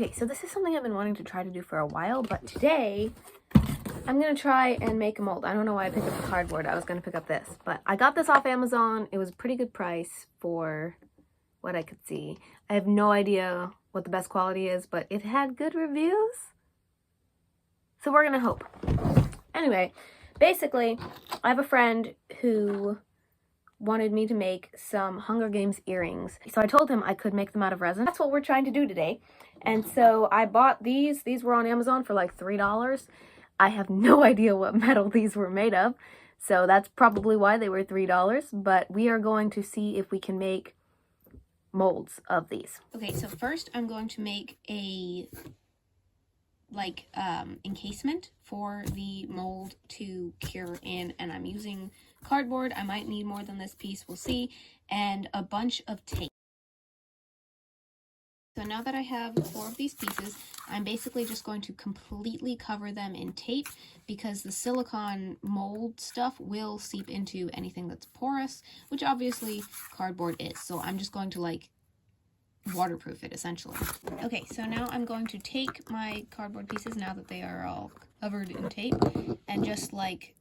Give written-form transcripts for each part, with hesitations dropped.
Okay, so this is something I've been wanting to try to do for a while, but today I'm going to try and make a mold. I don't know why I picked up the cardboard. I was going to pick up this, but I got this off Amazon. It was a pretty good price for what I could see. I have no idea what the best quality is, but it had good reviews. So we're going to hope. Anyway, basically, I have a friend who wanted me to make some Hunger Games earrings. So I told him I could make them out of resin. That's what we're trying to do today. And so I bought these. These were on Amazon for like $3. I have no idea what metal these were made of. So that's probably why they were $3. But we are going to see if we can make molds of these. Okay, so first I'm going to make a encasement for the mold to cure in, and I'm using cardboard. I might need more than this piece, we'll see, and a bunch of tape. So now that I have 4 of these pieces, I'm basically just going to completely cover them in tape because the silicone mold stuff will seep into anything that's porous, which obviously cardboard is. So I'm just going to like waterproof it essentially. Okay, so now I'm going to take my cardboard pieces now that they are all covered in tape and just like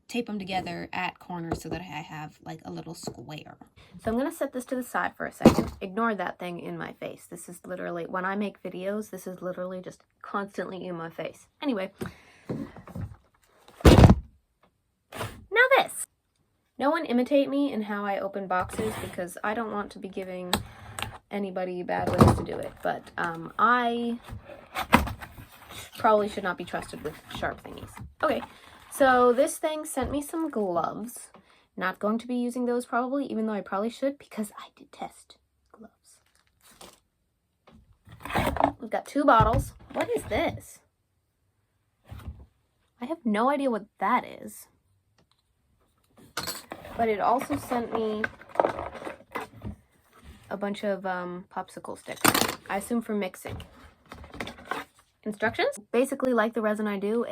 tape them together at corners so that I have like a little square. So I'm going to set this to the side for a second. Ignore that thing in my face. This is literally, when I make videos, this is literally just constantly in my face. Anyway. Now this. No one imitate me in how I open boxes because I don't want to be giving anybody bad ways to do it. But I probably should not be trusted with sharp thingies. Okay. So this thing sent me some gloves. Not going to be using those probably, even though I probably should because I detest gloves. We've got 2 bottles. What is this? I have no idea what that is. But it also sent me a bunch of popsicle sticks. I assume for mixing. Instructions? Basically, like the resin I do,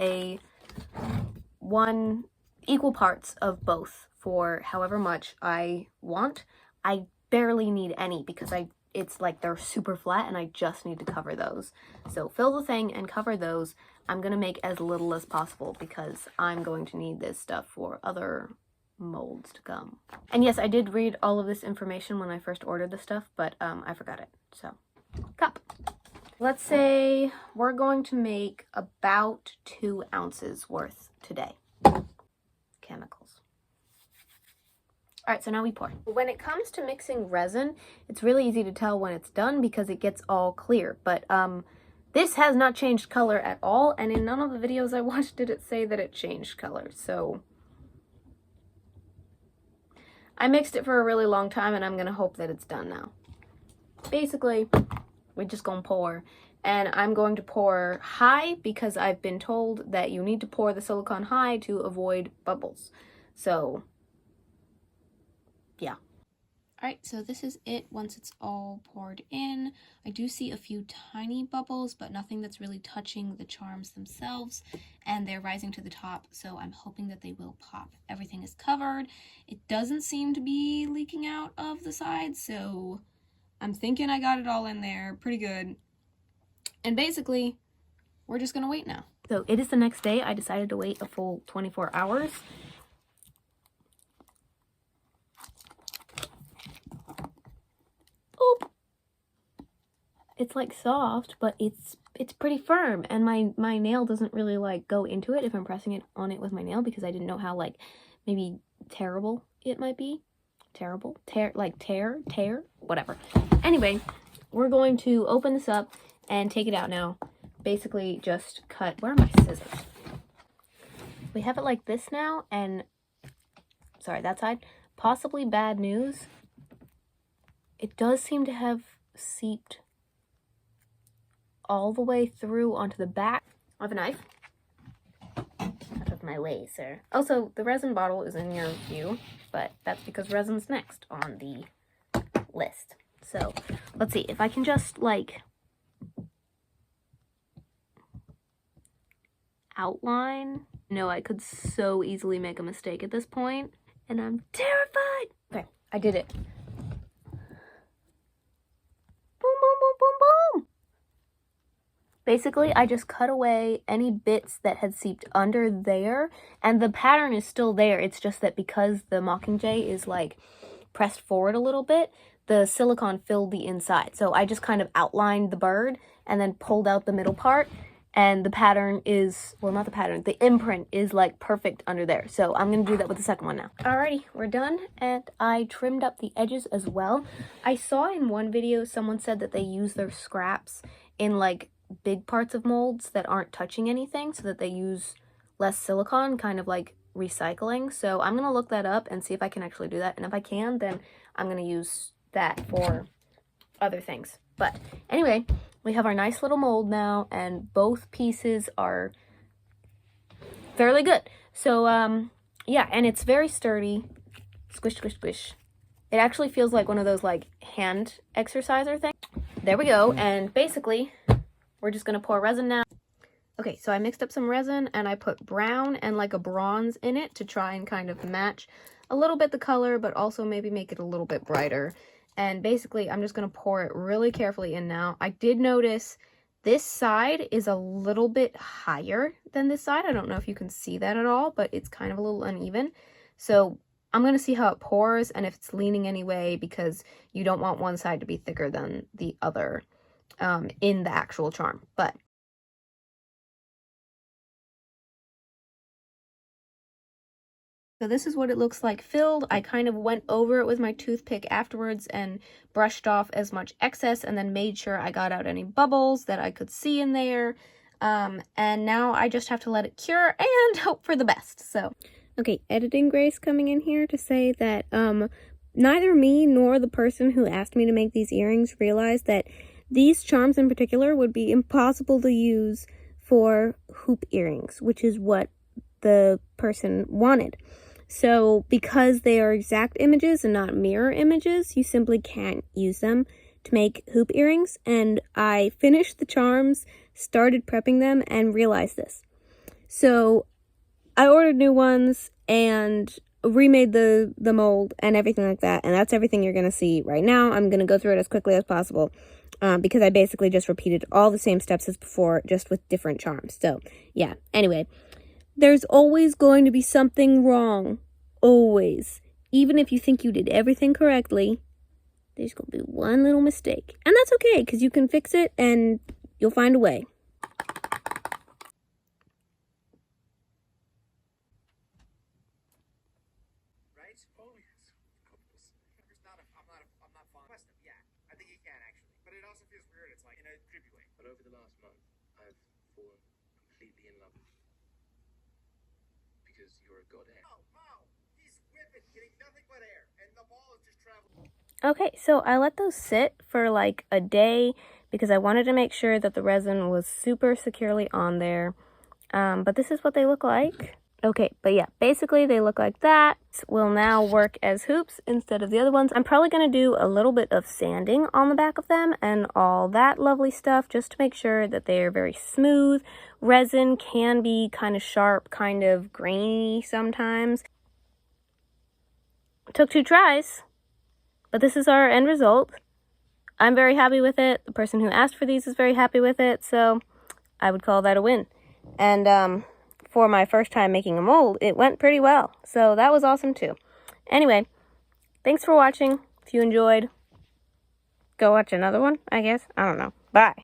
one equal parts of both for however much I want. I barely need any because it's like they're super flat and I just need to cover those. So fill the thing and cover those. I'm going to make as little as possible because I'm going to need this stuff for other molds to come. And yes, I did read all of this information when I first ordered the stuff, but I forgot it. So, cup. Let's say we're going to make about 2 ounces worth today. Chemicals. Alright, so now we pour. When it comes to mixing resin, it's really easy to tell when it's done because it gets all clear. But this has not changed color at all, and in none of the videos I watched did it say that it changed color. So I mixed it for a really long time, and I'm going to hope that it's done now. Basically, we're just going to pour. And I'm going to pour high because I've been told that you need to pour the silicone high to avoid bubbles. So, yeah. Alright, so this is it once it's all poured in. I do see a few tiny bubbles, but nothing that's really touching the charms themselves. And they're rising to the top, so I'm hoping that they will pop. Everything is covered. It doesn't seem to be leaking out of the sides, so I'm thinking I got it all in there pretty good. And basically, we're just going to wait now. So it is the next day. I decided to wait a full 24 hours. Oop! It's like soft, but it's pretty firm. And my nail doesn't really like go into it if I'm pressing it on it with my nail because I didn't know how like maybe terrible it might be. Terrible? Tear, whatever. Anyway, we're going to open this up and take it out now. Basically just cut, where are my scissors? We have it like this now, and sorry, that side. Possibly bad news. It does seem to have seeped all the way through onto the back. I have a knife. Out of my way, sir. Also, the resin bottle is in your view, but that's because resin's next on the list. So, let's see if I can just like outline. No, I could so easily make a mistake at this point, and I'm terrified. Okay, I did it. Boom, boom, boom, boom, boom. Basically, I just cut away any bits that had seeped under there, and the pattern is still there. It's just that because the Mockingjay is like pressed forward a little bit, the silicone filled the inside. So I just kind of outlined the bird and then pulled out the middle part, and the pattern is, well, not the pattern, the imprint is like perfect under there. So I'm gonna do that with the second one now. Alrighty, we're done, and I trimmed up the edges as well. I saw in one video someone said that they use their scraps in like big parts of molds that aren't touching anything, so that they use less silicone, kind of like recycling. So I'm gonna look that up and see if I can actually do that, and if I can, then I'm gonna use that for other things. But anyway, we have our nice little mold now, and both pieces are fairly good. So yeah, and it's very sturdy. Squish, squish, squish. It actually feels like one of those like hand exerciser things. There we go. And basically we're just gonna pour resin now. Okay, so I mixed up some resin and I put brown and like a bronze in it to try and kind of match a little bit the color, but also maybe make it a little bit brighter. And basically, I'm just going to pour it really carefully in now. I did notice this side is a little bit higher than this side. I don't know if you can see that at all, but it's kind of a little uneven. So I'm going to see how it pours and if it's leaning any way, because you don't want one side to be thicker than the other in the actual charm. But so this is what it looks like filled. I kind of went over it with my toothpick afterwards and brushed off as much excess, and then made sure I got out any bubbles that I could see in there. And now I just have to let it cure and hope for the best. So, okay, editing Grace coming in here to say that neither me nor the person who asked me to make these earrings realized that these charms in particular would be impossible to use for hoop earrings, which is what the person wanted. So because they are exact images and not mirror images, you simply can't use them to make hoop earrings. And I finished the charms, started prepping them, and realized this. So I ordered new ones and remade the mold and everything like that. And that's everything you're going to see right now. I'm going to go through it as quickly as possible because I basically just repeated all the same steps as before, just with different charms. So yeah, anyway. There's always going to be something wrong. Always. Even if you think you did everything correctly, there's going to be one little mistake. And that's okay, because you can fix it and you'll find a way. Right? Oh, yes. Of course. I'm not fond of them. Yeah, I think you can, actually. But it also feels weird. It's like in a creepy way. But over the last month, I've fallen completely in love with you. Because you're a goddess. Oh, he's whipping, getting nothing but air, and the ball is just traveling. Okay, so I let those sit for like a day because I wanted to make sure that the resin was super securely on there. But this is what they look like. Okay, but yeah, basically they look like that. Will now work as hoops instead of the other ones. I'm probably going to do a little bit of sanding on the back of them and all that lovely stuff just to make sure that they are very smooth. Resin can be kind of sharp, kind of grainy sometimes. It took 2 tries, but this is our end result. I'm very happy with it. The person who asked for these is very happy with it, so I would call that a win. And for my first time making a mold, it went pretty well. So that was awesome too. Anyway, thanks for watching. If you enjoyed, go watch another one, I guess. I don't know. Bye.